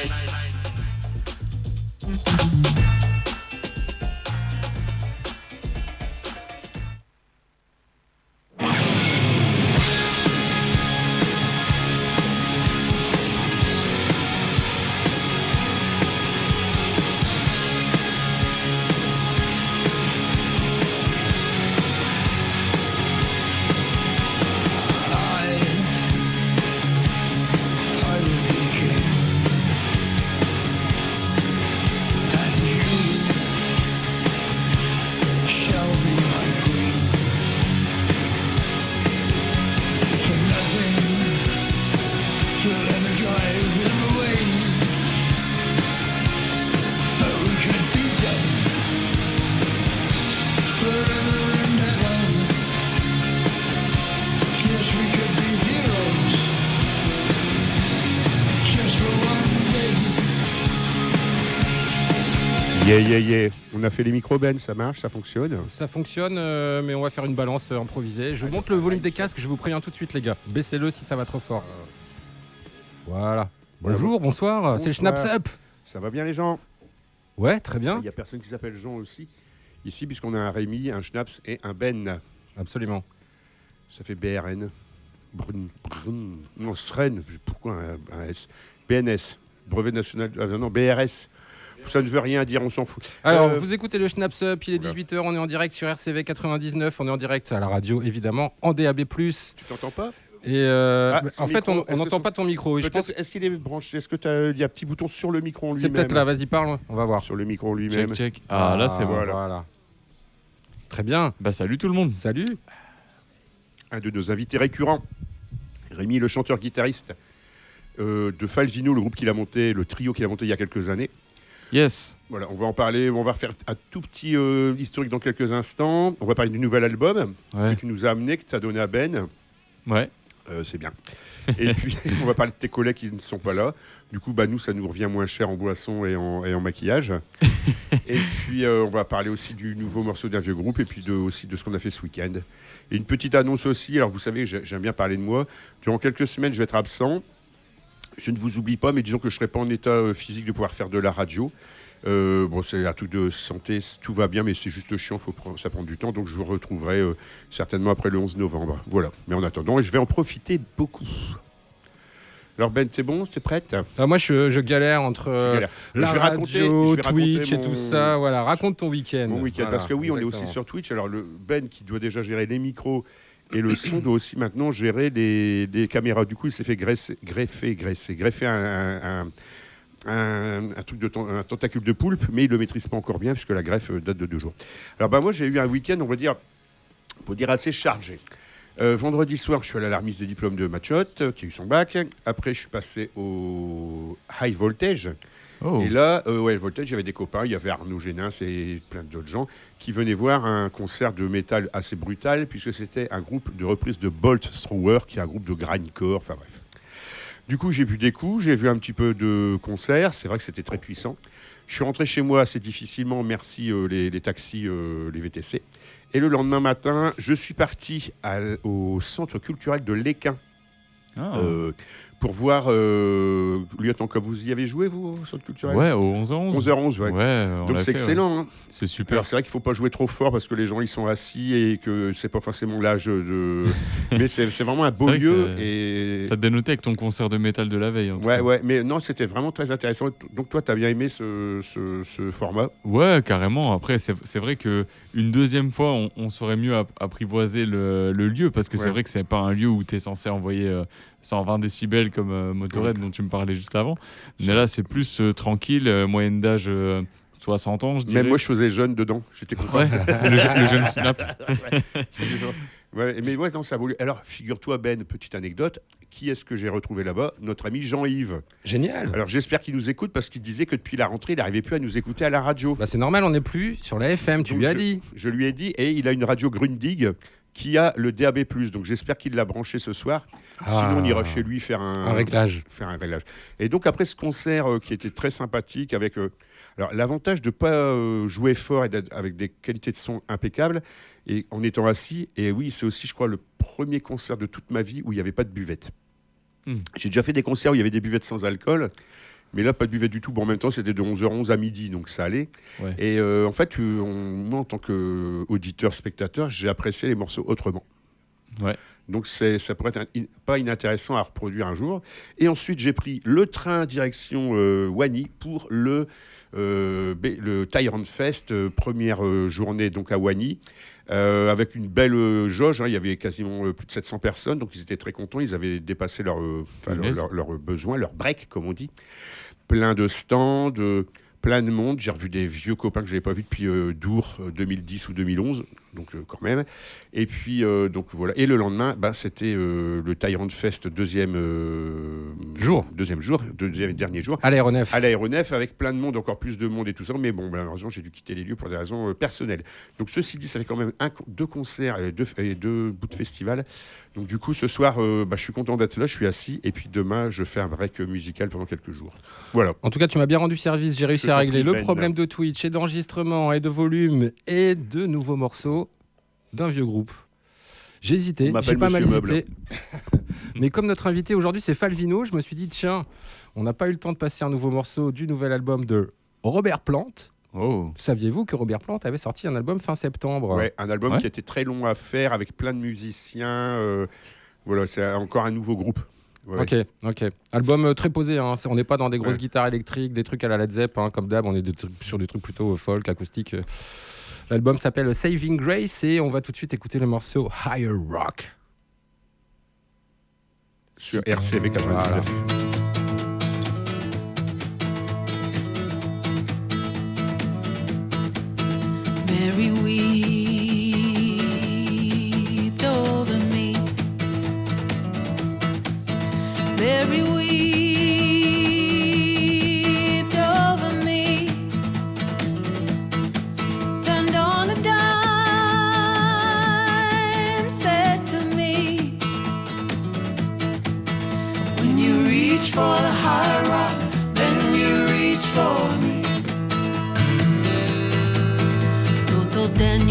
Yeah. On a fait les micros, Ben, ça marche, ça fonctionne. Ça fonctionne, mais on va faire une balance improvisée. Je monte le volume des casques, je vous préviens tout de suite, les gars. Baissez-le si ça va trop fort. Voilà. Bonjour, bonsoir, c'est le Schnaps Up. Ça va bien, les gens? Ouais, très bien. Il n'y a personne qui s'appelle Jean aussi, ici, puisqu'on a un Rémi, un Schnaps et un Ben. Absolument. Ça fait BRN. Non, SREN, pourquoi un S? BNS, Brevet National... non, BRS. Ça ne veut rien dire, on s'en fout. Alors, vous écoutez le Schnaps Up, il est 18h, on est en direct sur RCV 99, on est en direct à la radio, évidemment, en DAB+. Tu t'entends pas? Et en fait, on n'entend pas ton micro. Est-ce qu'il est branché? Est-ce qu'il y a un petit bouton sur le micro en lui-même? C'est peut-être là, vas-y, parle, on va voir. Sur le micro lui-même. Check. Ah, là, c'est bon. Voilà. Très bien. Bah, salut tout le monde. Salut. Un de nos invités récurrents, Rémi, le chanteur-guitariste de Falvino, le groupe qu'il a monté, le trio qu'il a monté il y a quelques années. Yes. Voilà, on va en parler, on va refaire un tout petit historique dans quelques instants. On va parler du nouvel album que tu nous as amené, que tu as donné à Ben. Ouais. C'est bien. Et puis, on va parler de tes collègues qui ne sont pas là. Du coup, nous, ça nous revient moins cher en boisson et en maquillage. Et puis, on va parler aussi du nouveau morceau d'un vieux groupe et puis aussi de ce qu'on a fait ce week-end. Et une petite annonce aussi. Alors, vous savez, j'aime bien parler de moi. Durant quelques semaines, je vais être absent. Je ne vous oublie pas, mais disons que je ne serai pas en état physique de pouvoir faire de la radio. C'est un truc de santé, tout va bien, mais c'est juste chiant, ça prend du temps. Donc je vous retrouverai certainement après le 11 novembre. Voilà. Mais en attendant, je vais en profiter beaucoup. Alors Ben, c'est bon? T'es prête? Moi, je galère entre la radio, Twitch et tout ça. Voilà, raconte ton week-end. Mon week-end, voilà, parce que oui, exactement. on est aussi sur Twitch. Alors le Ben qui doit déjà gérer les micros et le son doit aussi maintenant gérer les caméras. Du coup, il s'est fait greffer un truc un tentacule de poulpe, mais il ne le maîtrise pas encore bien puisque la greffe date de 2 jours. Alors moi, j'ai eu un week-end, on va dire assez chargé. Vendredi soir, je suis à l'alarmiste des diplômes de Machotte, qui a eu son bac. Après, je suis passé au High Voltage. Oh. Et là, le Voltage, j'avais des copains, il y avait Arnaud Génin et plein d'autres gens qui venaient voir un concert de métal assez brutal, puisque c'était un groupe de reprise de Bolt Thrower, qui est un groupe de grindcore, enfin bref. Du coup, j'ai vu des coups, j'ai vu un petit peu de concerts, c'est vrai que c'était très puissant. Je suis rentré chez moi assez difficilement, merci les taxis, les VTC. Et le lendemain matin, je suis parti au centre culturel de l'Équin. Pour voir Lieutenant Cobb. Vous y avez joué, vous, au centre culturel? Ouais, au 11h11. 11h11, ouais. Donc c'est excellent. Ouais. C'est super. Alors, c'est vrai qu'il ne faut pas jouer trop fort parce que les gens ils sont assis et que c'est pas forcément l'âge de. Mais c'est vraiment un beau lieu. Et... Ça te dénotait avec ton concert de métal de la veille. Ouais. Mais non, c'était vraiment très intéressant. Donc toi, tu as bien aimé ce format? Ouais, carrément. Après, c'est vrai qu'une deuxième fois, on saurait mieux apprivoiser le lieu parce que c'est vrai que c'est pas un lieu où tu es censé envoyer 120 décibels comme Motorhead dont tu me parlais juste avant. Mais là, c'est plus tranquille, moyenne d'âge 60 ans, je dirais. Même moi, je faisais jeune dedans. J'étais content. Ouais, le jeune Snaps. Mais ouais, non, ça a voulu. Alors, figure-toi, Ben, petite anecdote. Qui est-ce que j'ai retrouvé là-bas? Notre ami Jean-Yves. Génial. Alors, j'espère qu'il nous écoute parce qu'il disait que depuis la rentrée, il n'arrivait plus à nous écouter à la radio. C'est normal, on n'est plus sur la FM, tu lui as dit. Je lui ai dit, et il a une radio Grundig qui a le DAB+. Donc, j'espère qu'il l'a branché ce soir. Sinon, on ira chez lui faire un réglage. Et donc, après ce concert qui était très sympathique, avec... alors, l'avantage de ne pas jouer fort et avec des qualités de son impeccables, et en étant assis, et oui, c'est aussi, je crois, le premier concert de toute ma vie où il n'y avait pas de buvette. J'ai déjà fait des concerts où il y avait des buvettes sans alcool, Mais là, pas de buvette du tout. Bon, en même temps, c'était de 11h11 à midi, donc ça allait. Ouais. Et en fait, moi, en tant qu'auditeur, spectateur, j'ai apprécié les morceaux autrement. Ouais. Donc ça pourrait être pas inintéressant à reproduire un jour. Et ensuite, j'ai pris le train direction Wany pour le Tyrant Fest, première journée donc à Wany, avec une belle jauge. Il y avait quasiment plus de 700 personnes, donc ils étaient très contents. Ils avaient dépassé leurs besoins, leurs breaks, comme on dit. Plein de stands, plein de monde. J'ai revu des vieux copains que je n'avais pas vus depuis Dour 2010 ou 2011, donc quand même. Et puis, donc voilà. Et le lendemain, c'était le Tyrant Fest deuxième dernier jour. À l'aéronef. À l'aéronef, avec plein de monde, encore plus de monde et tout ça. Mais bon, malheureusement, j'ai dû quitter les lieux pour des raisons personnelles. Donc ceci dit, ça fait quand même deux concerts et deux bouts de festival. Donc du coup, ce soir, je suis content d'être là, je suis assis. Et puis demain, je fais un break musical pendant quelques jours. Voilà. En tout cas, tu m'as bien rendu service. J'ai réussi à régler le problème de Twitch et d'enregistrement et de volume et de nouveaux morceaux d'un vieux groupe. J'ai hésité, j'ai pas mal hésité. Mais comme notre invité aujourd'hui, c'est Falvino, je me suis dit, tiens, on n'a pas eu le temps de passer un nouveau morceau du nouvel album de Robert Plant. Oh. Saviez-vous que Robert Plant avait sorti un album fin septembre ? Ouais, un album qui était très long à faire, avec plein de musiciens. Voilà, c'est encore un nouveau groupe. Ouais. Ok. Album très posé, hein. On n'est pas dans des grosses guitares électriques, des trucs à la Led Zepp, hein, comme d'hab, on est sur des trucs plutôt folk, acoustiques. L'album s'appelle Saving Grace et on va tout de suite écouter le morceau Higher Rock. Sur RCV 99. Voilà. Mary wept over me. Mary wept over me. Turned on a dime, said to me, when you reach for the high rock, then you reach for me. So till then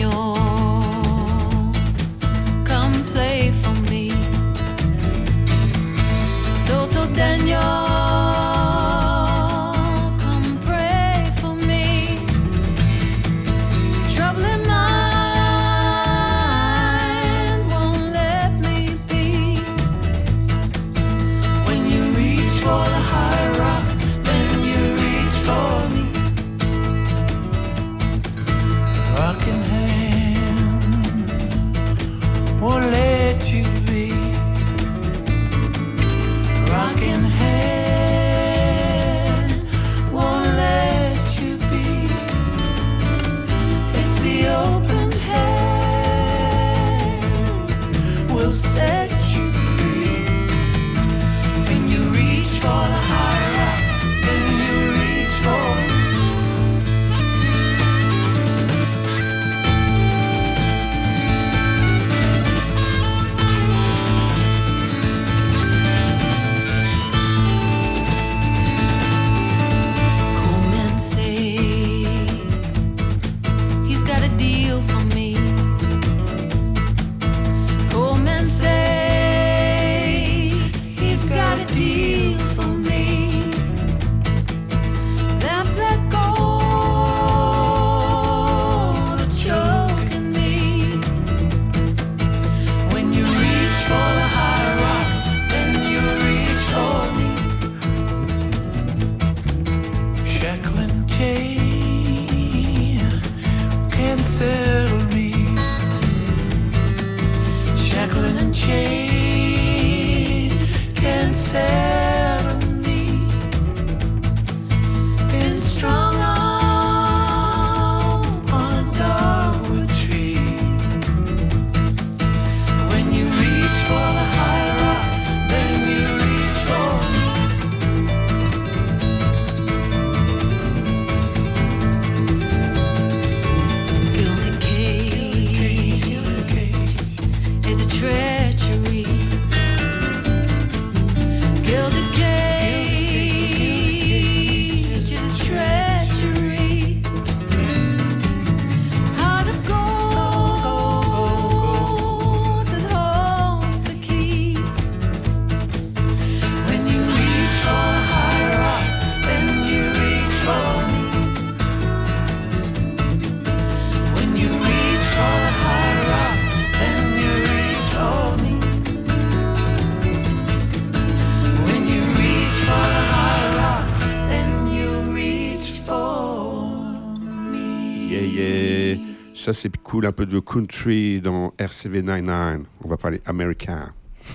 Ça, c'est cool, un peu de country dans RCV99. On va parler américain.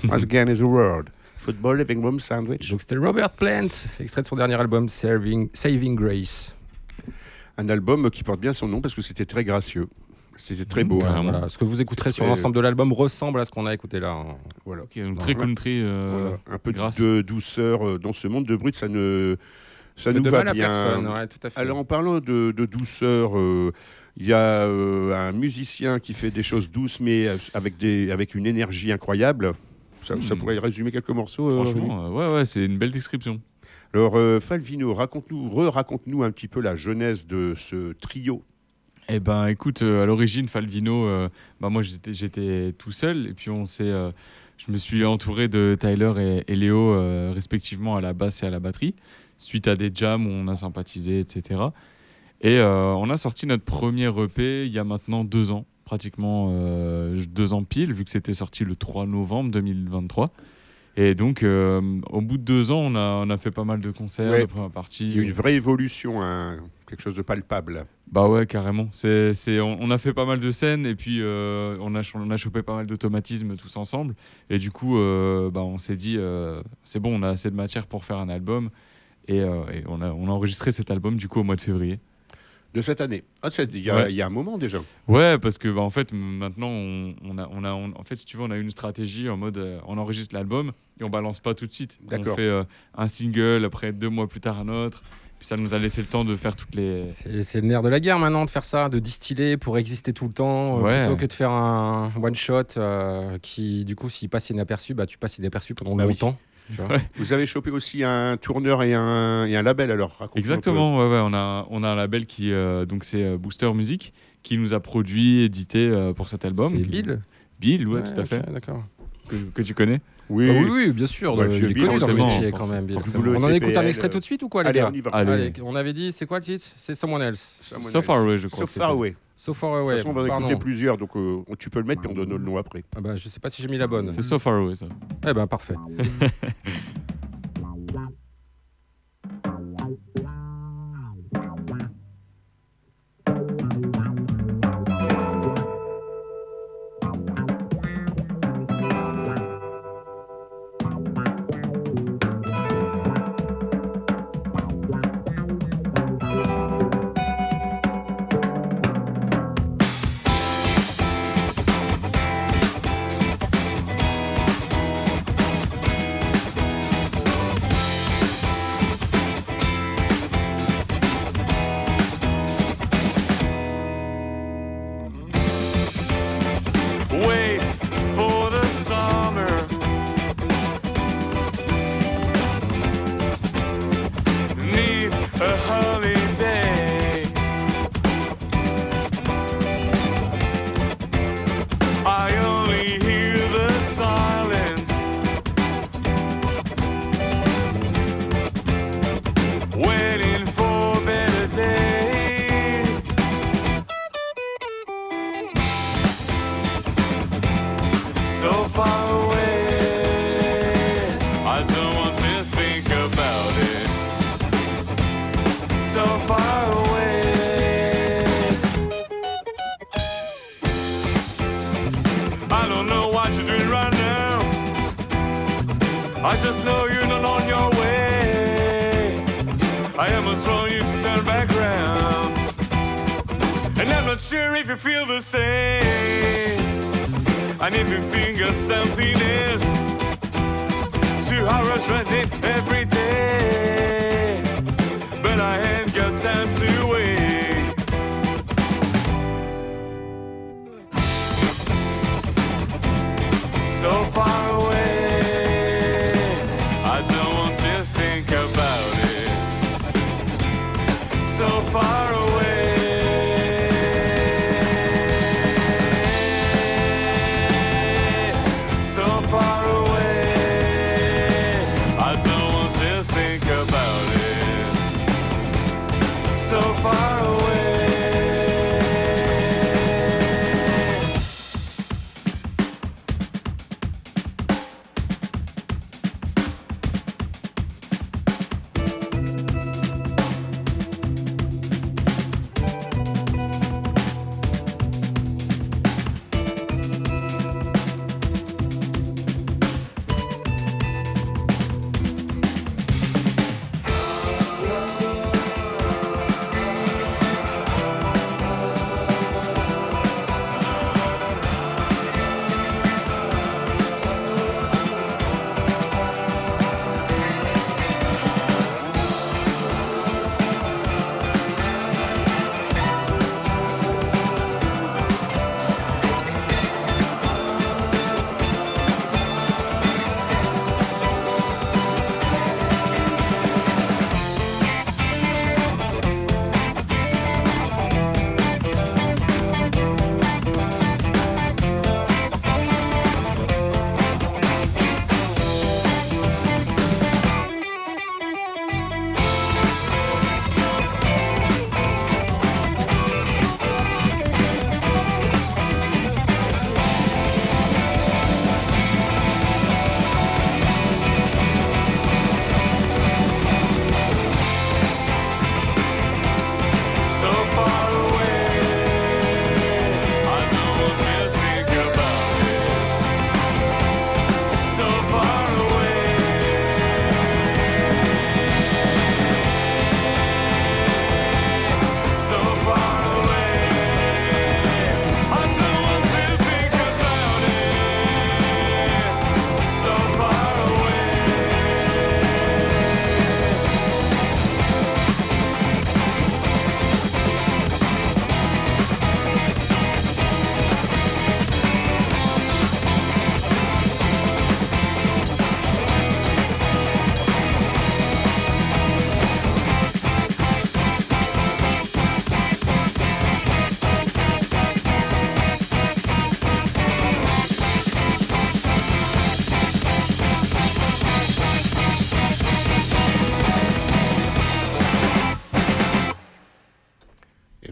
Once again is a word. Football, living room, sandwich. Donc c'était Robert Plant, extrait de son dernier album Saving Grace. Un album qui porte bien son nom parce que c'était très gracieux. C'était très beau. Voilà. Ce que vous écouterez sur l'ensemble de l'album ressemble à ce qu'on a écouté là. Voilà. Okay, donc très country. Voilà. Un peu grâce. de douceur dans ce monde de brut, ça nous de va mal bien. À personne, ouais, tout à fait. Alors en parlant de douceur, il y a un musicien qui fait des choses douces mais avec une énergie incroyable. Ça pourrait résumer quelques morceaux. Franchement, ouais, c'est une belle description. Alors Falvino, raconte-nous un petit peu la genèse de ce trio. Eh ben, écoute, à l'origine, Falvino, moi j'étais tout seul et puis je me suis entouré de Tyler et Léo respectivement à la basse et à la batterie, suite à des jams où on a sympathisé, etc. Et on a sorti notre premier EP il y a maintenant 2 ans, pratiquement 2 ans pile, vu que c'était sorti le 3 novembre 2023. Et donc, au bout de 2 ans, on a fait pas mal de concerts, de première partie. Il y a une vraie évolution, quelque chose de palpable. Bah ouais, carrément. On a fait pas mal de scènes et puis on a chopé pas mal d'automatismes tous ensemble. Et du coup, on s'est dit, c'est bon, on a assez de matière pour faire un album. Et on a enregistré cet album du coup au mois de février. De cette année. Il y a un moment déjà. Ouais, parce que en fait maintenant en fait si tu veux on a une stratégie en mode on enregistre l'album et on balance pas tout de suite. D'accord. On fait un single, après 2 mois plus tard un autre. Puis ça nous a laissé le temps de faire toutes les. C'est le nerf de la guerre maintenant de faire ça, de distiller pour exister tout le temps, plutôt que de faire un one shot qui du coup s'il passe inaperçu, tu passes inaperçu pendant longtemps. Oui. Vous avez chopé aussi un tourneur et un label alors. Exactement, on a un label qui donc c'est Booster Music qui nous a produit, édité pour cet album. C'est Bill, tout à fait. D'accord. Que tu connais. Oui, bien sûr. Il est connu dans le métier quand même. On en écoute un extrait tout de suite ou quoi, les gars? On y va. Allez, on avait dit, c'est quoi le titre? C'est Someone Else. So Far Away, je crois. So Far Away. So Far Away. De toute façon, on va en écouter plusieurs, donc tu peux le mettre puis on donne le nom après. Je sais pas si j'ai mis la bonne. C'est So Far Away, ça. Eh ben, parfait. I just know you're not on your way. I almost want you to turn back around, and I'm not sure if you feel the same. I need to think of something else. 2 hours running every day, but I ain't got time to wait. So far away, I don't want to think about it. So far away, so far away, I don't want to think about it. So far away.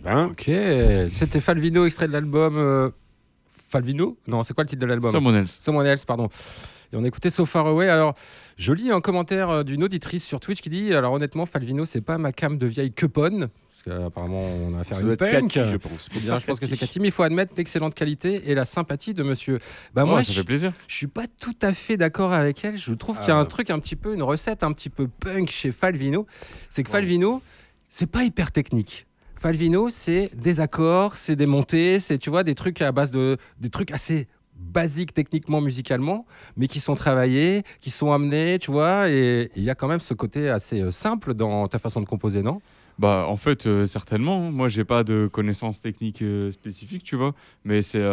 ben. Ok, c'était Falvino, extrait de l'album... Falvino ? Non, c'est quoi le titre de l'album ? Someone Else, pardon. Et on a écouté So Far Away. Alors, je lis un commentaire d'une auditrice sur Twitch qui dit, alors honnêtement, Falvino, c'est pas ma cam de vieille queponne. Parce qu'apparemment, on a affaire à une punk. Cathy, je pense. Je pense que c'est Cathy, mais il faut admettre l'excellente qualité et la sympathie de monsieur. Moi, ça fait plaisir. Je suis pas tout à fait d'accord avec elle. Je trouve qu'il y a un truc un petit peu, une recette un petit peu punk chez Falvino. C'est que Falvino, c'est pas hyper technique. Falvino, c'est des accords, c'est des montées, c'est, tu vois, des trucs à base de... des trucs assez basiques techniquement, musicalement, mais qui sont travaillés, qui sont amenés, tu vois, et il y a quand même ce côté assez simple dans ta façon de composer, non ? Bah, en fait, certainement. Moi, j'ai pas de connaissances techniques spécifiques, tu vois, mais c'est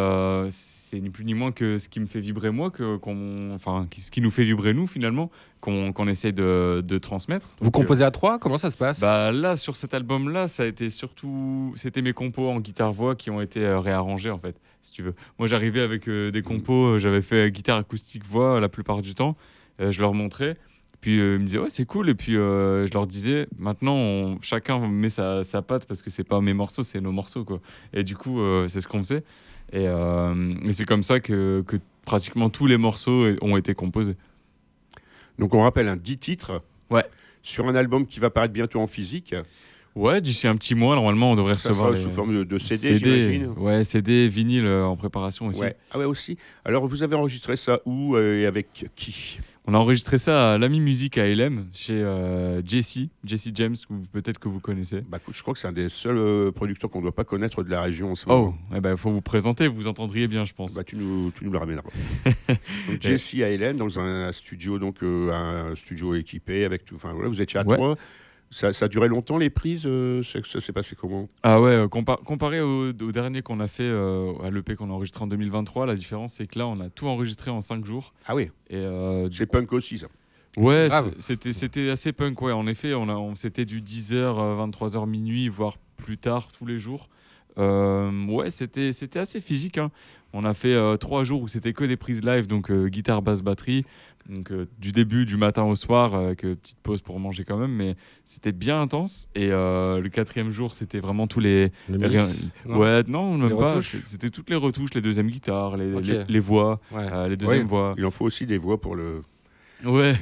ni plus ni moins que ce qui me fait vibrer moi, ce qui nous fait vibrer nous, finalement, qu'on essaie de transmettre. Vous composez à 3 ? Comment ça se passe ? Bah là, sur cet album-là, ça a été surtout... C'était mes compos en guitare-voix qui ont été réarrangés, en fait, si tu veux. Moi, j'arrivais avec des compos, j'avais fait guitare acoustique-voix la plupart du temps, je leur montrais. Puis ils me disaient ouais c'est cool et puis je leur disais maintenant chacun met sa patte parce que c'est pas mes morceaux, c'est nos morceaux quoi. Et du coup c'est ce qu'on faisait et c'est comme ça que pratiquement tous les morceaux ont été composés. Donc on rappelle 10 titres sur un album qui va paraître bientôt en physique. Ouais, d'ici un petit mois, normalement, on devrait recevoir sous forme de CD, j'imagine. Ouais, CD, vinyle en préparation aussi. Ouais. Ah ouais, aussi. Alors, vous avez enregistré ça où et avec qui ? On a enregistré ça à l'Ami Musique à LM, chez Jesse James, peut-être que vous connaissez. Bah, je crois que c'est un des seuls producteurs qu'on ne doit pas connaître de la région en ce moment. Oh, eh ben, faut vous présenter, vous entendriez bien, je pense. Bah, tu nous le ramèneras. Donc, Jesse à LM, dans un studio, un studio équipé avec tout. Enfin, voilà, vous étiez à 3. Ça a duré longtemps les prises, ça s'est passé comment ? Ah ouais, comparé au dernier qu'on a fait, à l'EP qu'on a enregistré en 2023, la différence c'est que là on a tout enregistré en 5 jours. Ah oui, et c'est punk aussi ça. Ouais, c'était assez punk, ouais. En effet, c'était du 10h, 23h, minuit, voire plus tard tous les jours. Ouais, c'était assez physique, hein. On a fait 3 jours où c'était que des prises live, donc guitare, basse, batterie. Donc du début, du matin au soir, avec petite pause pour manger quand même, mais c'était bien intense. Et le 4e jour, c'était vraiment tous les mix, ouais, non, même pas. Retouches. C'était toutes les retouches, les deuxièmes guitares, les voix, les deuxièmes voix. Il en faut aussi des voix pour le... Ouais,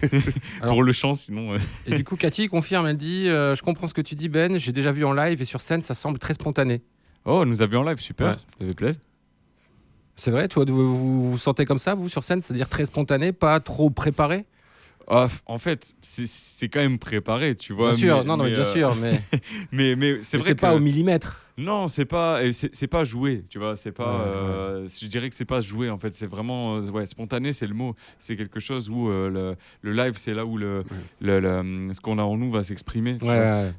pour le chant sinon. Et du coup, Cathy confirme, elle dit je comprends ce que tu dis, Ben, j'ai déjà vu en live et sur scène, ça semble très spontané. Oh, elle nous a vu en live, super, ça fait plaisir. C'est vrai, toi, vous vous sentez comme ça, vous, sur scène, c'est-à-dire très spontané, pas trop préparé ? En fait, c'est quand même préparé, tu vois. Bien sûr, bien sûr, mais mais c'est vrai que pas au millimètre. Non, c'est pas joué, tu vois. C'est pas. Je dirais que c'est pas joué en fait. C'est vraiment spontané, c'est le mot. C'est quelque chose où le live, c'est là où ce qu'on a en nous va s'exprimer.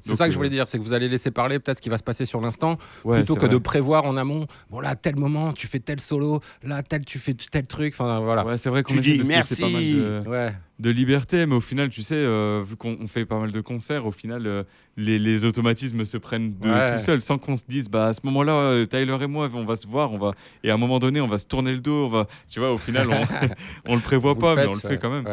C'est ça que je voulais dire, c'est que vous allez laisser parler peut-être ce qui va se passer sur l'instant, plutôt que de prévoir en amont. Bon là, à tel moment, tu fais tel solo, là, tu fais tel truc. Enfin voilà. Ouais, c'est vrai qu'on essaie de se laisser pas mal de liberté, mais au final, tu sais, vu qu'on fait pas mal de concerts, au final, les automatismes se prennent tout seuls, sans qu'on se dise, bah à ce moment-là, Tyler et moi, on va se voir, et à un moment donné, on va se tourner le dos, tu vois, au final, on le prévoit pas, mais on le fait quand même.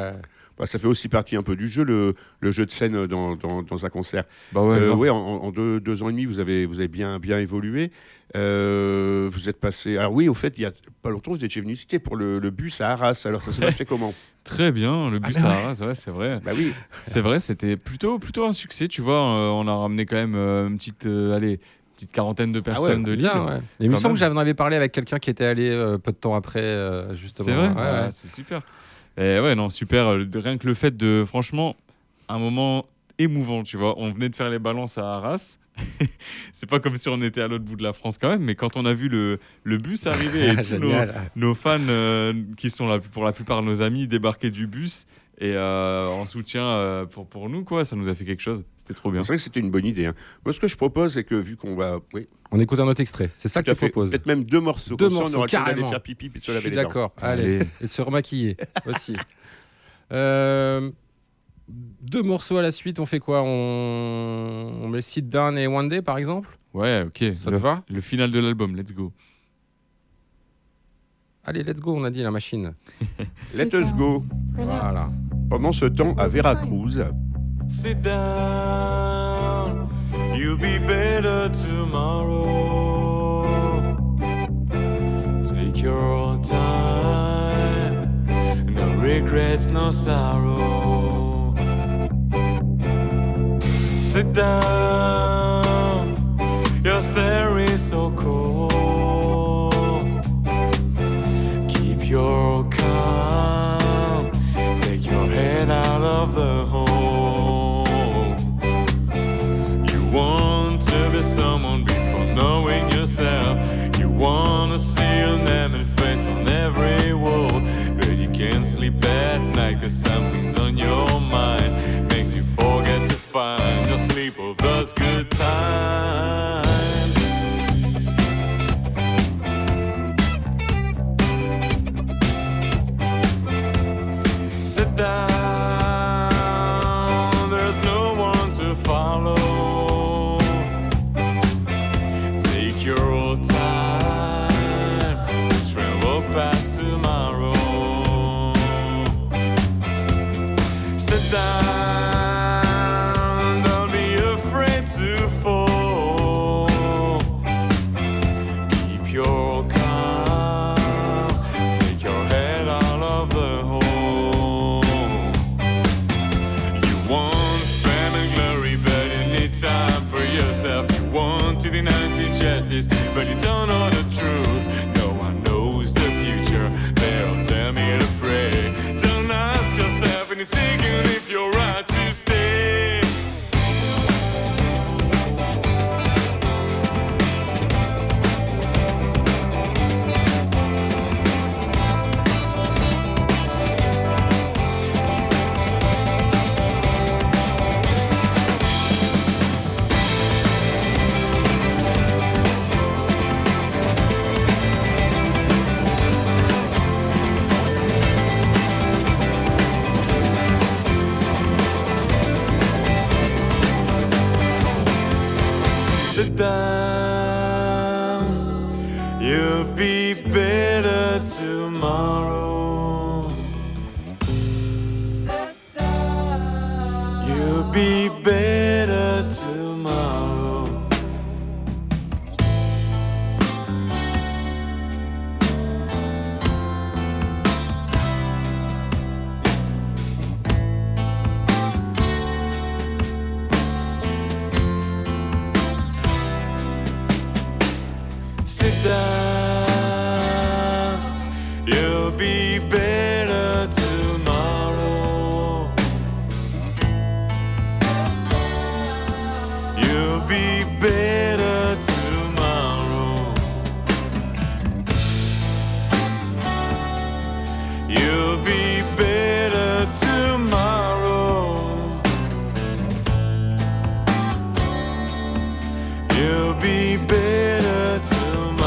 Bah, ça fait aussi partie un peu du jeu, le jeu de scène dans un concert. Bah en 2 ans et demi, vous avez bien évolué. Vous êtes passé... Alors oui, au fait, il y a pas longtemps, vous étiez venu citer pour le bus à Arras. Alors ça s'est passé comment ? Très bien, le bus à Arras, ouais, c'est vrai. Bah oui. C'est vrai, c'était plutôt un succès, tu vois. On a ramené quand même une petite quarantaine de personnes de Lille. Il me semble que j'en avais parlé avec quelqu'un qui était allé peu de temps après, justement. C'est vrai, c'est super. Et ouais, non, super. Rien que le fait de, franchement, un moment émouvant, tu vois. On venait de faire les balances à Arras. C'est pas comme si on était à l'autre bout de la France quand même, mais quand on a vu le bus arriver et tous nos fans, qui sont pour la plupart nos amis, débarquer du bus et en soutien pour nous, quoi, ça nous a fait quelque chose. C'était trop bien. C'est vrai que c'était une bonne idée. Hein. Moi, ce que je propose, c'est que vu qu'on va... Oui. On écoute un autre extrait. C'est ça que tu proposes. Peut-être même 2 morceaux. 2 morceaux, on aura carrément. le temps d'aller faire pipi puis de se laver les dents. D'accord. Allez. Et se remaquiller aussi. 2 morceaux à la suite, on fait quoi ? On met Sit Down et One Day, par exemple ? Ouais, ok. Ça te va ? Le final de l'album, let's go. Allez, let's go, on a dit la machine. Let us go. Voilà. Pendant ce temps, à Veracruz... Sit down, you'll be better better tomorrow. Take your time, no regrets, no sorrow. Sit down, your stare is so cold. Keep your calm, take your head out of the hole. You want to be someone before knowing yourself. You wanna see your name and face on every wall, but you can't sleep at night 'cause something's on your mind. Makes you forget to find or sleep all those good times. Sit down, there's no one to follow. Take your time, travel past tomorrow. Sit down, don't be afraid to fall. Keep your calm, take your head out of the hole. You want fame and glory, but you need time for yourself. You want to deny injustice, but you don't know the truth. No one knows the future, they'll tell me to pray. Don't ask yourself any second if you're right to stay. Sit down, you'll be better tomorrow. Sit down, you'll be better tomorrow. Sit down, you'll be better tomorrow. You'll be better tomorrow. You'll be better tomorrow. You'll be better tomorrow.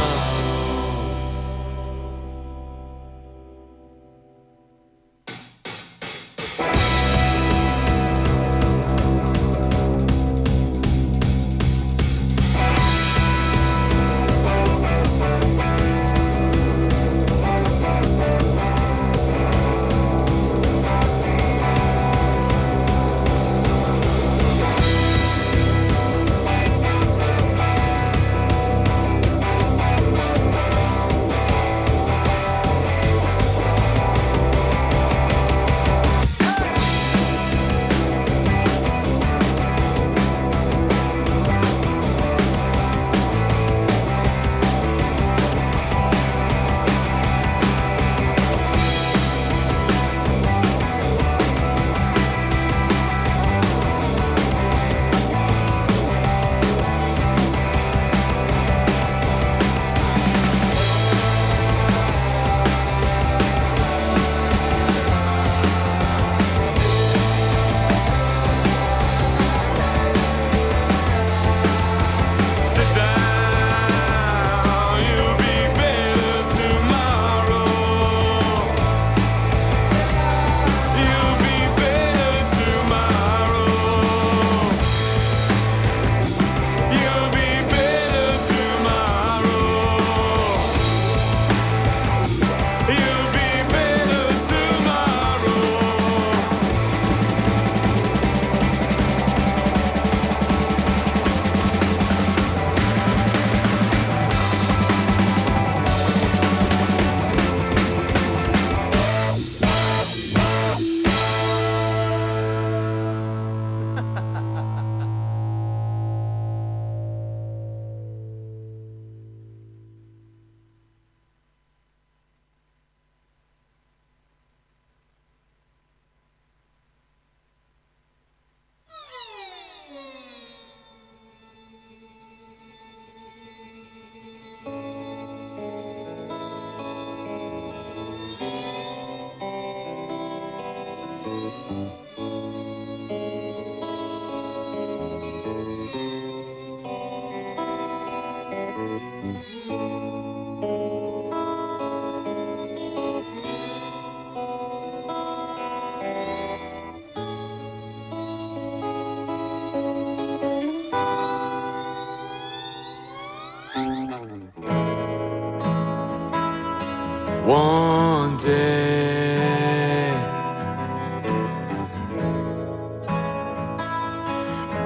One day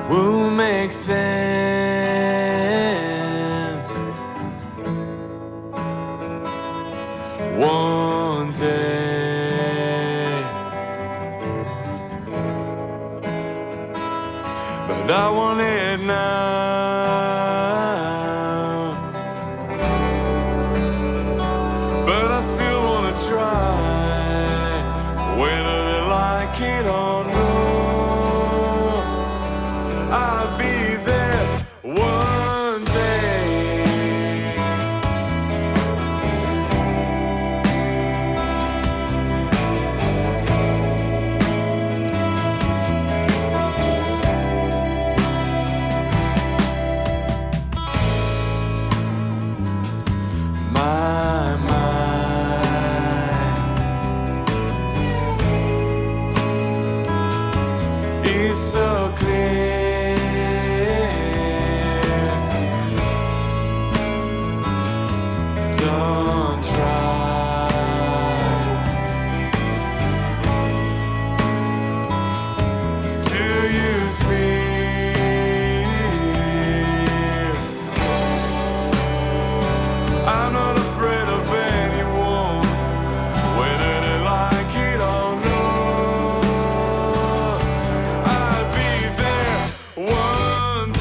will make sense. One day, but I want it now. But I still wanna try, whether they like it or not. I'll be there one day. My mind is so clear. Don't try to use fear. I'm not afraid of anyone, whether they like it or not. I'll be there one day.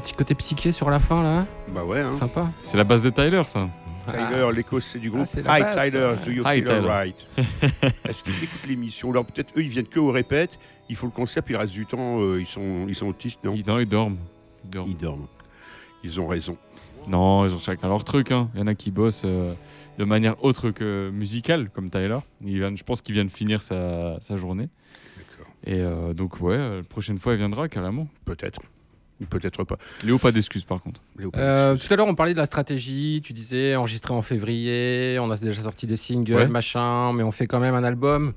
petit côté psyché sur la fin là. Bah ouais. Hein. Sympa. C'est la base de Tyler, ça. Tyler, l'écossais du groupe. Ah, Hi Tyler, do you feel Tyler. alright? Est-ce qu'ils écoutent l'émission? Alors peut-être eux, ils viennent que au répète. Ils font le concert, puis le reste du temps, ils sont autistes, non? Ils dorment. Ils dorment. Ils ont raison. Non, ils ont chacun leur truc. Hein. Il y en a qui bossent de manière autre que musicale, comme Tyler. Je pense qu'il vient de finir sa journée. D'accord. Et donc, ouais, la prochaine fois, il viendra carrément. Peut-être. peut-être pas. Léo, pas d'excuses par contre. Tout à l'heure, on parlait de la stratégie. Tu disais enregistré en février, on a déjà sorti des singles, machin, mais on fait quand même un album.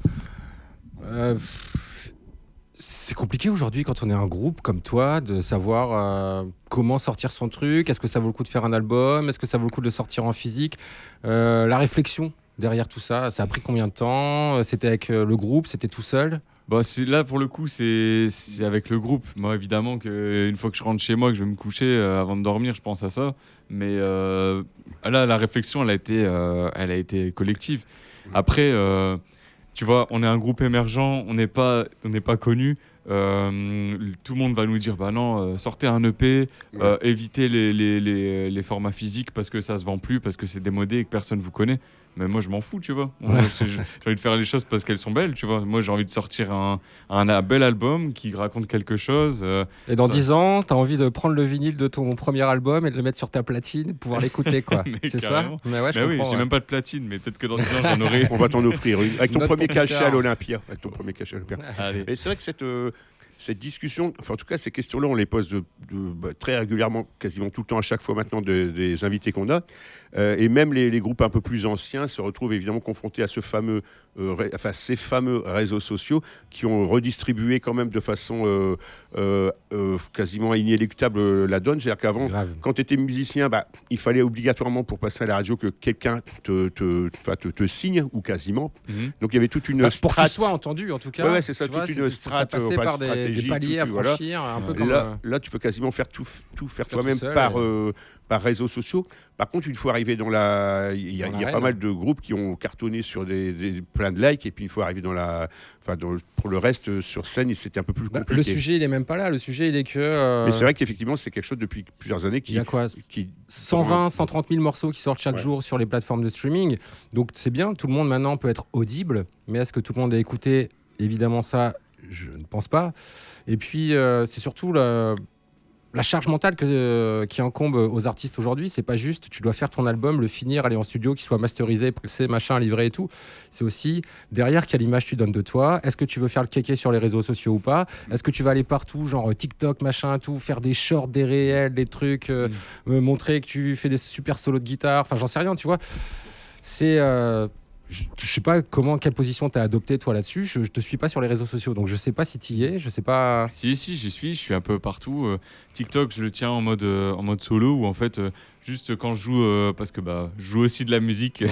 C'est compliqué aujourd'hui quand on est un groupe comme toi de savoir comment sortir son truc. Est-ce que ça vaut le coup de faire un album? Est-ce que ça vaut le coup de le sortir en physique? La réflexion derrière tout ça, ça a pris combien de temps? C'était avec le groupe? C'était tout seul? Bah, là, pour le coup, c'est avec le groupe. Moi, évidemment, une fois que je rentre chez moi, que je vais me coucher, avant de dormir, je pense à ça. Mais là, la réflexion, elle a été collective. Après, tu vois, on est un groupe émergent, on n'est pas connu. Tout le monde va nous dire, bah non, sortez un EP, évitez les formats physiques parce que ça se vend plus, parce que c'est démodé et que personne vous connaît. Mais moi, je m'en fous, tu vois. J'ai envie de faire les choses parce qu'elles sont belles, tu vois. Moi, j'ai envie de sortir un bel album qui raconte quelque chose. Et dans 10 ans, t'as envie de prendre le vinyle de ton premier album et de le mettre sur ta platine, de pouvoir l'écouter, quoi. C'est carrément. Ça? Mais ouais, oui, j'ai même pas de platine, mais peut-être que dans 10 ans, j'en aurai. On va t'en offrir une. Avec ton Note premier pour plus cachet tard. à l'Olympia. Allez. Et c'est vrai que cette discussion, enfin en tout cas ces questions-là, on les pose très régulièrement, quasiment tout le temps, à chaque fois maintenant des invités qu'on a. Et même les groupes un peu plus anciens se retrouvent évidemment confrontés à ces fameux réseaux sociaux qui ont redistribué quand même de façon quasiment inéluctable la donne. C'est-à-dire qu'avant, quand tu étais musicien, il fallait obligatoirement pour passer à la radio que quelqu'un te signe, ou quasiment. Donc il y avait toute une pour strate. que tu sois entendu, en tout cas. Ouais, c'est ça, toute une strate. Ça passait par des paliers à franchir, un peu comme... Là, tu peux quasiment faire tout faire toi-même tout seul, par réseaux sociaux. Par contre, une fois arrivé dans la... Il y a pas mal de groupes qui ont cartonné sur plein de likes, et puis une fois arrivé pour le reste, sur scène, c'était un peu plus compliqué. Le sujet, il est même pas là. Le sujet, il est que... Mais c'est vrai qu'effectivement, c'est quelque chose depuis plusieurs années qui... Il y a quoi 120, 130 000 morceaux qui sortent chaque jour sur les plateformes de streaming. Donc c'est bien, tout le monde maintenant peut être audible. Mais est-ce que tout le monde a écouté? Évidemment, ça, je ne pense pas. Et puis, c'est surtout la charge mentale qui incombe aux artistes aujourd'hui. C'est pas juste, tu dois faire ton album, le finir, aller en studio, qu'il soit masterisé, pressé, machin, livré et tout. C'est aussi derrière quelle image tu donnes de toi. Est-ce que tu veux faire le kéké sur les réseaux sociaux ou pas? Est-ce que tu vas aller partout, genre TikTok, machin, tout, faire des shorts, des réels, des trucs, montrer que tu fais des super solos de guitare. Enfin, j'en sais rien, tu vois. C'est... je sais pas quelle position tu as adoptée toi là-dessus. Je te suis pas sur les réseaux sociaux, donc je sais pas si tu y es. Je sais pas. Si, j'y suis. Je suis un peu partout. TikTok, je le tiens en mode solo, où en fait, juste quand je joue, parce que je joue aussi de la musique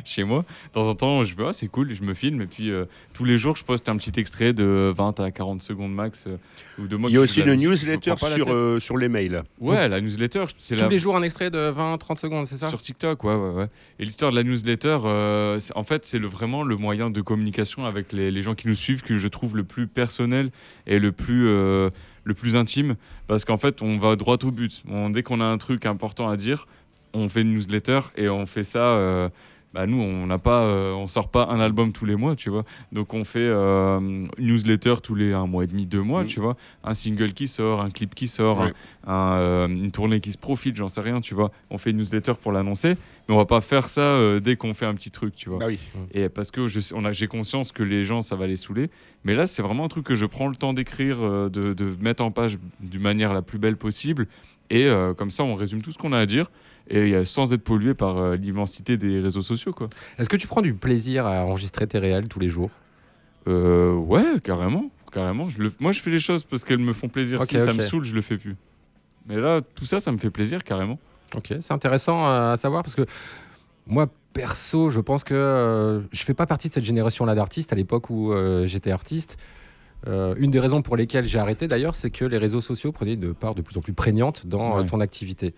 chez moi. De temps en temps, je c'est cool, je me filme, et puis tous les jours, je poste un petit extrait de 20 à 40 secondes max. Ou de moi. Il y a aussi une newsletter sur les mails. Ouais, donc, la newsletter, c'est tous les jours un extrait de 20-30 secondes, c'est ça? Sur TikTok, ouais. Et l'histoire de la newsletter, en fait, c'est vraiment le moyen de communication avec les gens qui nous suivent que je trouve le plus personnel et le plus intime, parce qu'en fait, on va droit au but. Dès qu'on a un truc important à dire, on fait une newsletter, et on fait ça... nous, on sort pas un album tous les mois, tu vois. Donc, on fait une newsletter tous les 1 mois et demi, 2 mois, tu vois. Un single qui sort, un clip qui sort, une tournée qui se profile, j'en sais rien, tu vois. On fait une newsletter pour l'annoncer, mais on va pas faire ça dès qu'on fait un petit truc, tu vois. Bah oui. Et parce que j'ai conscience que les gens, ça va les saouler. Mais là, c'est vraiment un truc que je prends le temps d'écrire, de mettre en page d'une manière la plus belle possible. Et comme ça, on résume tout ce qu'on a à dire, et sans être pollué par l'immensité des réseaux sociaux, quoi. Est-ce que tu prends du plaisir à enregistrer tes réels tous les jours? Ouais, carrément. Moi, je fais les choses parce qu'elles me font plaisir. Si ça me saoule, je le fais plus. Mais là, tout ça, ça me fait plaisir, carrément. Ok, c'est intéressant à savoir, parce que moi, perso, je pense que je fais pas partie de cette génération-là d'artistes à l'époque où j'étais artiste. Une des raisons pour lesquelles j'ai arrêté, d'ailleurs, c'est que les réseaux sociaux prenaient une part de plus en plus prégnante dans ton activité.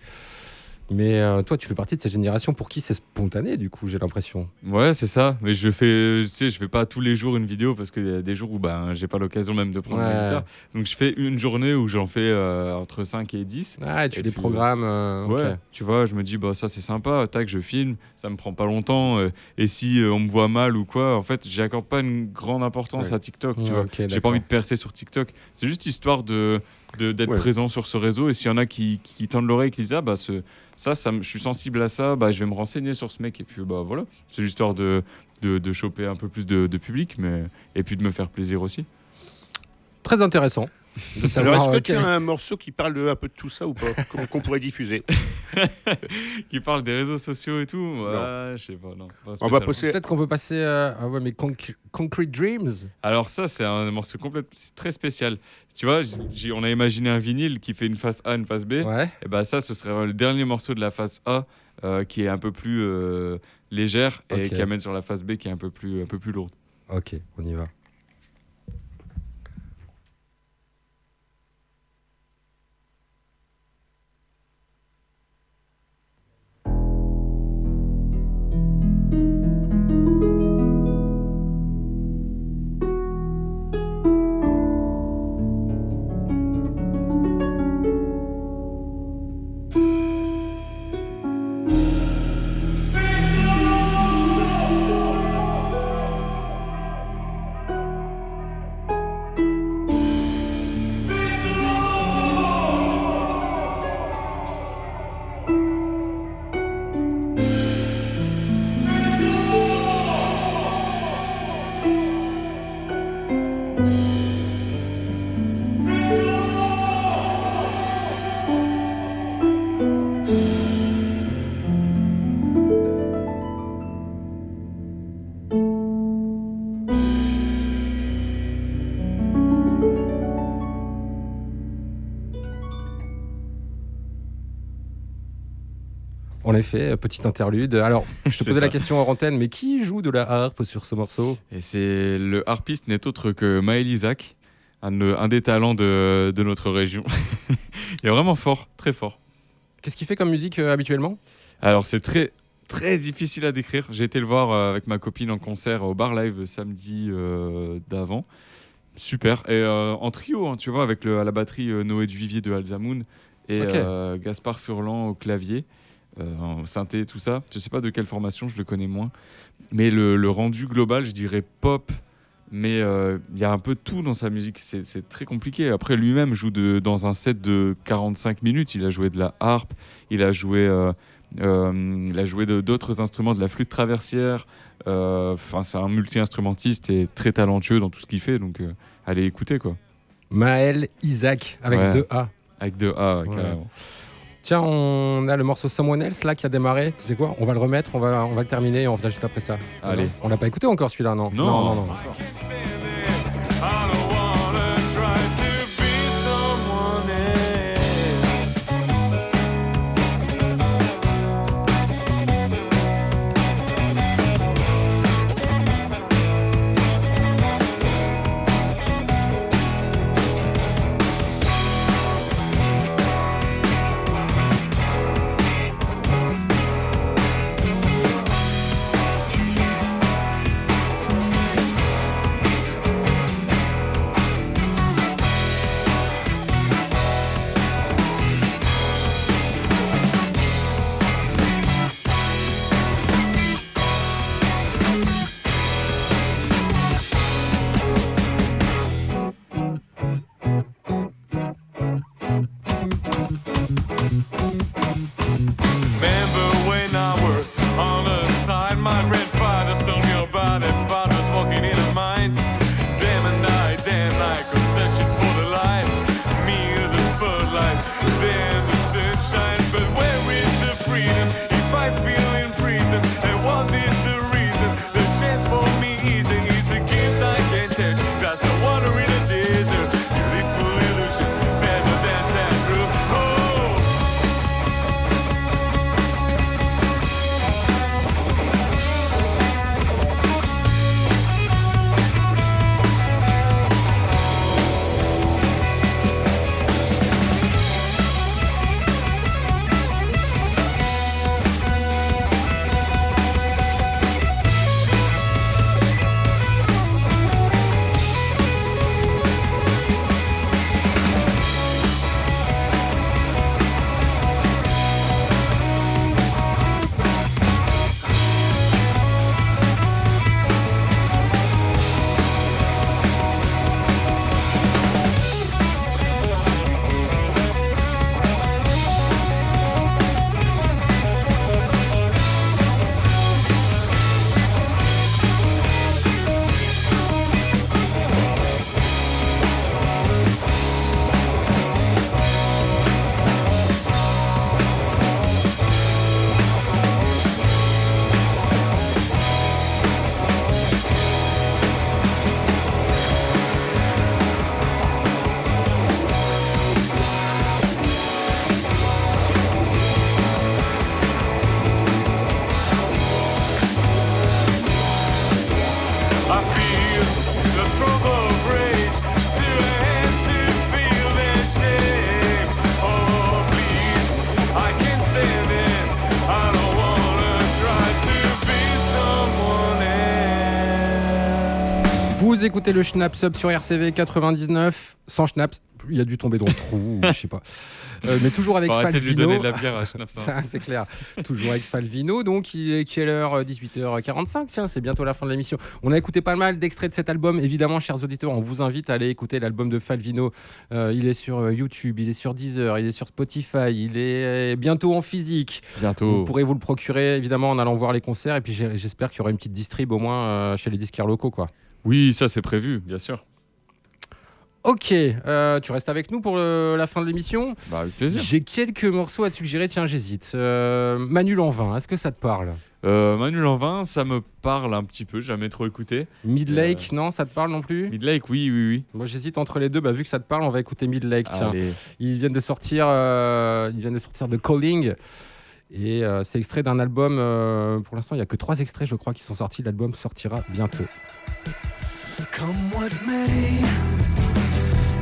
Mais toi, tu fais partie de cette génération pour qui c'est spontané, du coup, j'ai l'impression. Ouais, c'est ça. Mais je fais pas tous les jours une vidéo, parce qu'il y a des jours où j'ai pas l'occasion même de prendre ma guitare. Donc je fais une journée où j'en fais entre 5 et 10. Ah, et tu les programmes. Ouais, tu vois, je me dis, ça c'est sympa, tac, je filme, ça me prend pas longtemps. Et si on me voit mal ou quoi, en fait, j'accorde pas une grande importance à TikTok, tu vois. J'ai pas envie de percer sur TikTok. C'est juste histoire d'être présent sur ce réseau. Et s'il y en a qui tendent l'oreille, qui disent, je suis sensible à ça, je vais me renseigner sur ce mec, et puis voilà, c'est l'histoire de choper un peu plus de public, et puis de me faire plaisir aussi. Très intéressant. de savoir. Alors, est-ce que tu as un morceau qui parle un peu de tout ça ou pas, qu'on pourrait diffuser? Qui parle des réseaux sociaux et tout. Ouais, je sais pas, non. On va passer... Peut-être qu'on peut passer ah ouais, mais Concrete Dreams. Alors ça, c'est un morceau très spécial. Tu vois, on a imaginé un vinyle qui fait une face A, une face B. Ouais. Et bah ça, ce serait le dernier morceau de la face A qui est un peu plus légère et qui amène sur la face B qui est un peu plus lourde. Ok, on y va. En effet, petite interlude. Alors, je te posais la question en antenne, mais qui joue de la harpe sur ce morceau? Et c'est le harpiste n'est autre que Maël Isaac, un des talents de notre région. Il est vraiment fort, très fort. Qu'est-ce qu'il fait comme musique habituellement? Alors, c'est très, très difficile à décrire. J'ai été le voir avec ma copine en concert au Bar Live samedi d'avant. Super. Et en trio, hein, tu vois, avec à la batterie Noé Duvivier de Alzamoun et Gaspard Furlan au clavier. En synthé, tout ça. Je sais pas de quelle formation, je le connais moins. Mais le rendu global, je dirais pop. Mais il y a un peu tout dans sa musique. C'est très compliqué. Après, lui-même joue dans un set de 45 minutes. Il a joué de la harpe. Il a joué d'autres instruments, de la flûte traversière. C'est un multi-instrumentiste et très talentueux dans tout ce qu'il fait. Donc, allez écouter, quoi. Maël Isaac, avec 2 A. Avec 2 A, carrément. Tiens, on a le morceau Someone Else là qui a démarré. Tu sais quoi? On va le remettre, on va le terminer et on revient juste après ça. Allez. On l'a pas écouté encore celui-là, non? Non. Vous écoutez le Schnaps Up sur RCV 99, sans Schnaps. Il y a dû tomber dans le trou, je sais pas. Mais toujours avec Falvino. Arrêtez de lui donner de la bière à Schnaps. Ça, c'est clair. Toujours avec Falvino. Donc, il est quelle heure 18h45. Tiens, c'est bientôt la fin de l'émission. On a écouté pas mal d'extraits de cet album. Évidemment, chers auditeurs, on vous invite à aller écouter l'album de Falvino. Il est sur YouTube, il est sur Deezer, il est sur Spotify, il est bientôt en physique. Bientôt. Vous pourrez vous le procurer, évidemment, en allant voir les concerts. Et puis, j'espère qu'il y aura une petite distrib au moins chez les disquaires locaux, quoi. Oui, ça, c'est prévu, bien sûr. Ok, tu restes avec nous pour la fin de l'émission. Bah, avec plaisir. J'ai quelques morceaux à te suggérer, tiens, j'hésite. Manu Lanvin, est-ce que ça te parle ? Manu Lanvin, ça me parle un petit peu, j'ai jamais trop écouté. Midlake, non, ça te parle non plus ? Midlake, oui. Moi, j'hésite entre les deux. Vu que ça te parle, on va écouter Midlake. Tiens, ils viennent de sortir The Calling. Et c'est extrait d'un album. Pour l'instant, il n'y a que 3 extraits, je crois, qui sont sortis. L'album sortira bientôt. Come what may,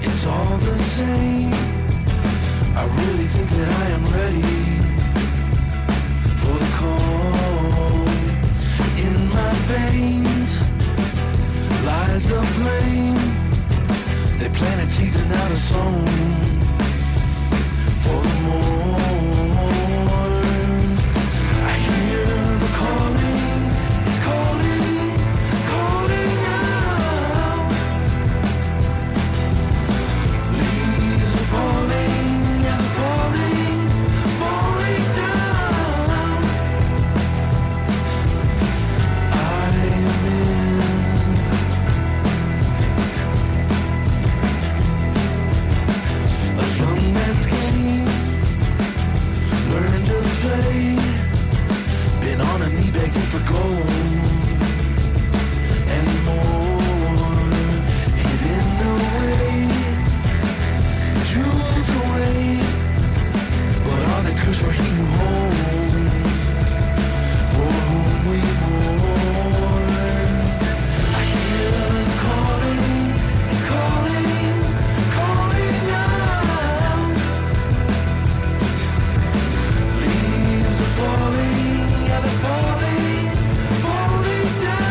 it's all the same. I really think that I am ready for the call. In my veins lies the blame. They planted seeds and now they're sown for the morn. I hear the calling, it's calling, calling out. Leaves are falling, yeah, they're falling, falling down. I am in a young man's game. Learn to play. Been on a knee begging for gold and more. Hidden away, jewels away. But are they cursed for he who holds? For whom we mourn. I hear the calling, it's calling, calling out. Leaves are falling, yeah, they're falling, falling down.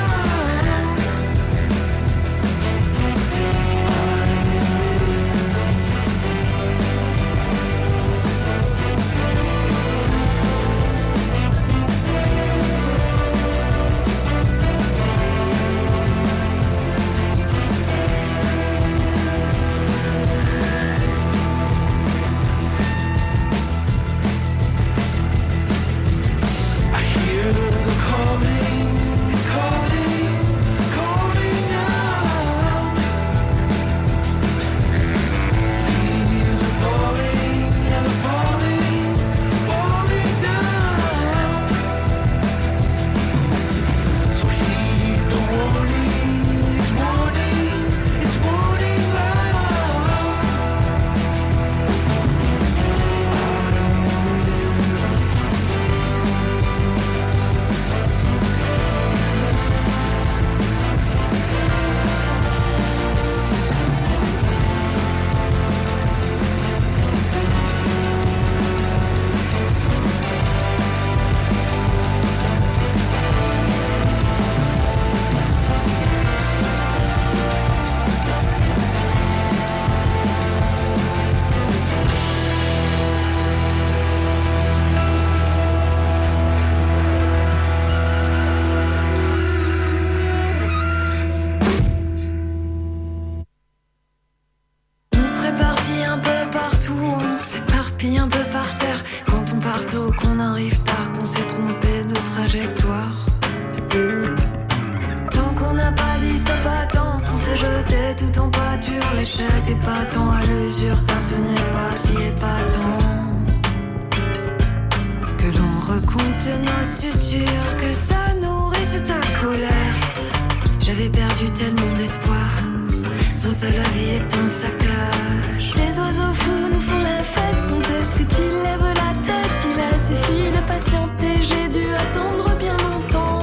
I hear the calling, it's calling, calling out. Leaves are falling, yeah, they're falling, falling down. So heed the warning, it's warning, it's warning loud. On se répartit un peu partout, on s'éparpille un peu par terre. Quand on part tôt, qu'on arrive tard, qu'on s'est trompé de trajectoire. Tant qu'on n'a pas dit stop à temps, qu'on s'est jeté tout en pâture. L'échec est pas tant à l'usure, car ce n'est pas si épatant que l'on recompte nos sutures, que ça nourrisse ta colère. J'avais perdu tellement d'espoir. Sans ça, la vie est un saccage. Les oiseaux fous nous font la fête. Quand est-ce que tu lèves la tête? Il a suffi de patienter. J'ai dû attendre bien longtemps.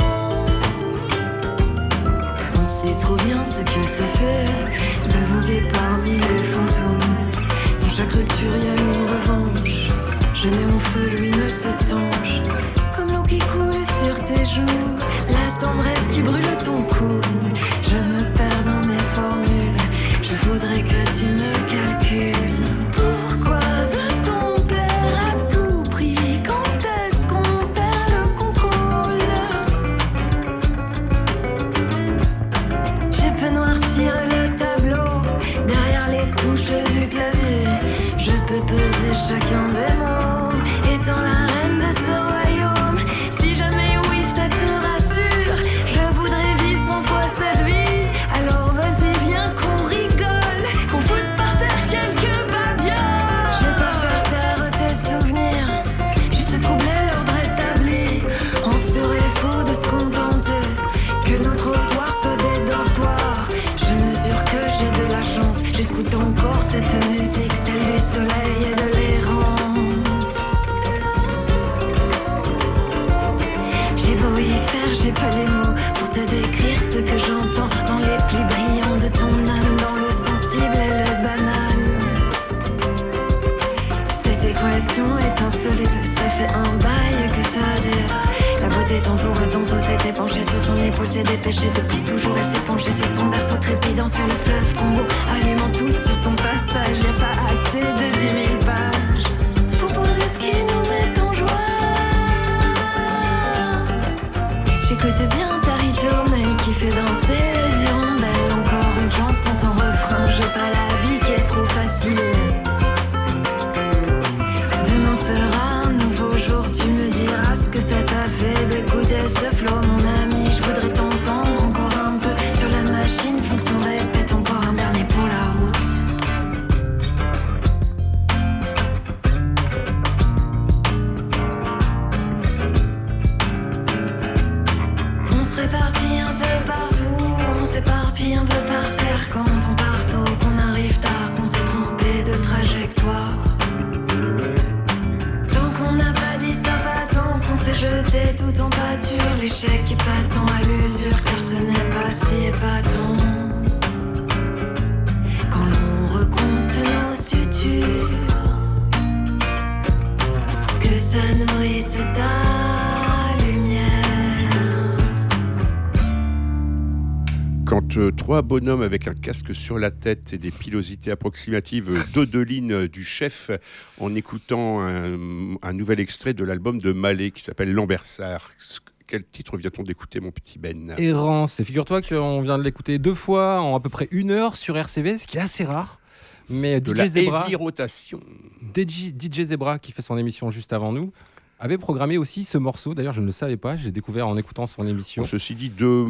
On sait trop bien ce que ça fait de voguer parmi les fantômes. Dans chaque rupture, il y a une revanche. Je mets mon feu, lui ne s'étanche. Comme l'eau qui coule sur tes joues, la tendresse qui brûle ton cou. Je me perds dans mes L'équation est insoluble, ça fait un bail que ça dure. La beauté t'entoure, ton dos s'est épanché sur ton épaule, s'est dépêché depuis toujours. Elle s'est penchée sur ton berceau trépidant sur le fleuve Congo, allumant tout sur ton passage. Y'a pas assez de 10 000 pages pour poser ce qui nous met en joie. J'écoute bien ta ritournelle qui fait danser les hirondelles. Encore une chanson sans refrain, j'ai pas la vie qui est trop facile. Demain sera un nouveau jour, tu me diras ce que ça t'a fait d'écouter ce flow, mon ami. Je voudrais t'entendre encore un peu sur la machine, fonction répète, encore un dernier pour la route. On se répartit un peu partout, on s'éparpille un peu par terre quand on part tôt, qu'on arrive tard, qu'on s'est trompé de trajectoire. Tant qu'on n'a pas dit stop à temps, qu'on s'est jeté tout en pâture, l'échec est pas tant à l'usure, car ce n'est pas si épatant. Quand l'on recompte nos sutures, que ça nourrisse ta lumière. Quand trois bonhommes avec un casque sur la tête et des pilosités approximatives dodelines du chef en écoutant un nouvel extrait de l'album de Malé qui s'appelle Lambersart. Quel titre vient-on d'écouter, mon petit Ben? Errance. Et figure-toi qu'on vient de l'écouter 2 fois en à peu près 1 heure sur RCV, ce qui est assez rare. Mais De DJ la Zebra, heavy rotation. DJ Zebra, qui fait son émission juste avant nous, avait programmé aussi ce morceau. D'ailleurs, je ne le savais pas. J'ai découvert en écoutant son émission. Bon, ceci dit, 2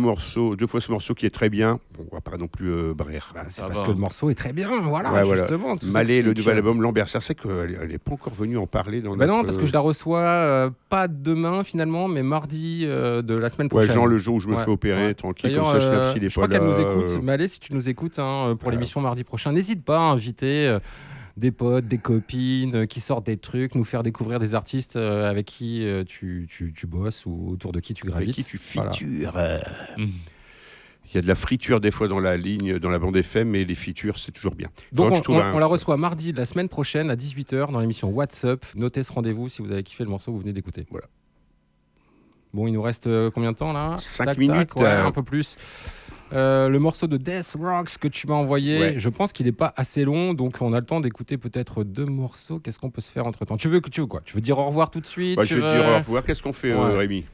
fois ce morceau qui est très bien. Bon, on va pas non plus brère. C'est parce que le morceau est très bien. Voilà, Ouais, voilà. justement. tout Malé, le s'explique. nouvel album Lambersart, c'est qu'elle n'est pas encore venue en parler dans Bah non, notre- parce que je la reçois pas demain finalement, mais mardi de la semaine Ouais, prochaine. genre le jour où je me Ouais, fais opérer, ouais. tranquille, D'ailleurs, comme ça, Schnaps, il est je crois pas qu'elle là. nous écoute. Malé, si tu nous écoutes pour Voilà. l'émission mardi prochain, n'hésite pas à inviter des potes, des copines qui sortent des trucs, nous faire découvrir des artistes avec qui tu bosses ou autour de qui tu gravites. Avec qui tu Voilà. fitures. Mhm. Il y a de la friture des fois dans la ligne, dans la bande FM, mais les fitures, c'est toujours bien. Donc Faudra que je trouve on la reçoit mardi de la semaine prochaine à 18h dans l'émission What's Up. Notez ce rendez-vous si vous avez kiffé le morceau que vous venez d'écouter. Voilà. Bon, il nous reste combien de temps là? 5 minutes. Ouais, un peu plus. Le morceau de Death Rocks que tu m'as envoyé, Ouais. je pense qu'il n'est pas assez long, donc on a le temps d'écouter peut-être 2 morceaux. Qu'est-ce qu'on peut se faire entre temps? Tu veux quoi? Tu veux dire au revoir tout de suite? Bah, Tu je vais te veux- dire au revoir. Qu'est-ce qu'on fait, Ouais. Rémi?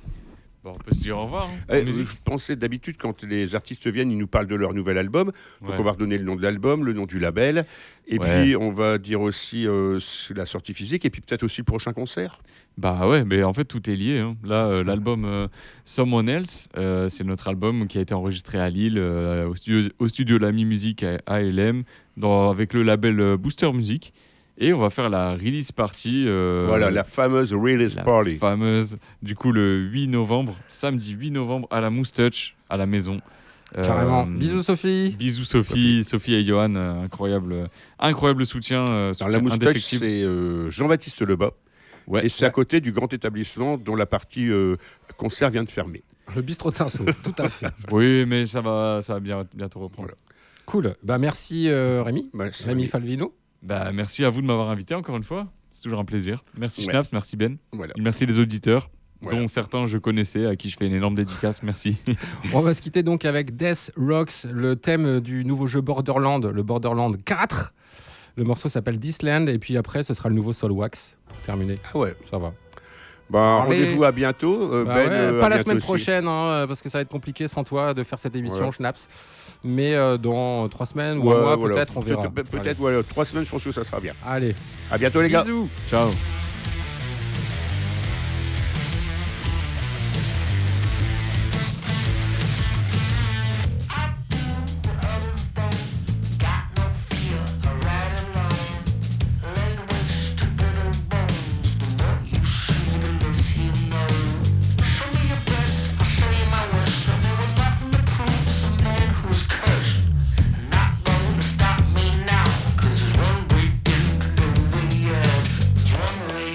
Bon, on peut se dire au revoir. Eh, En musique. Je pensais d'habitude, quand les artistes viennent, ils nous parlent de leur nouvel album. Donc, Ouais. on va redonner le nom de l'album, le nom du label. Et Ouais. puis, on va dire aussi la sortie physique. Et puis, peut-être aussi le prochain concert. Bah ouais, mais en fait tout est lié. Hein. Là, l'album Someone Else, c'est notre album qui a été enregistré à Lille, au studio Lamy Music à ALM, avec le label Booster Music. Et on va faire la release party. Voilà, la fameuse Release la Party. fameuse, du coup, le 8 novembre, samedi 8 novembre, à la Moustache, à la maison. Carrément. Bisous Sophie. Bisous Sophie et Johan, incroyable soutien. Alors, soutien la moustache, indéfectible. c'est Jean-Baptiste Lebas. Ouais. Et c'est à côté du grand établissement dont la partie concert vient de fermer. Le bistrot de Saint-Saul, tout à fait. Oui, mais ça va bientôt reprendre. Voilà. Cool. Bah merci Rémi. Bah, c'est Rémi Falvino. Bah, merci à vous de m'avoir invité encore une fois. C'est toujours un plaisir. Merci Ouais. Schnaps, merci Ben. Voilà. Merci les auditeurs, Voilà. dont certains je connaissais, à qui je fais une énorme dédicace. Merci. On va se quitter donc avec Death Rocks, le thème du nouveau jeu Borderland, le Borderland 4. Le morceau s'appelle This Land et puis après ce sera le nouveau Soul Wax pour terminer. Ah ouais. Ça va. Bah, Allez. rendez-vous à bientôt. Bah Ben, ouais, à pas la bientôt semaine aussi. prochaine parce que ça va être compliqué sans toi de faire cette émission Ouais. Schnaps. Mais dans 3 semaines ou Ouais, un mois voilà. peut-être on verra. Peut-être, voilà, 3 semaines, je pense que ça sera bien. Allez. À bientôt, les gars. Bisous. Ciao. Stop me now, 'cause there's one way in, yeah. There's one way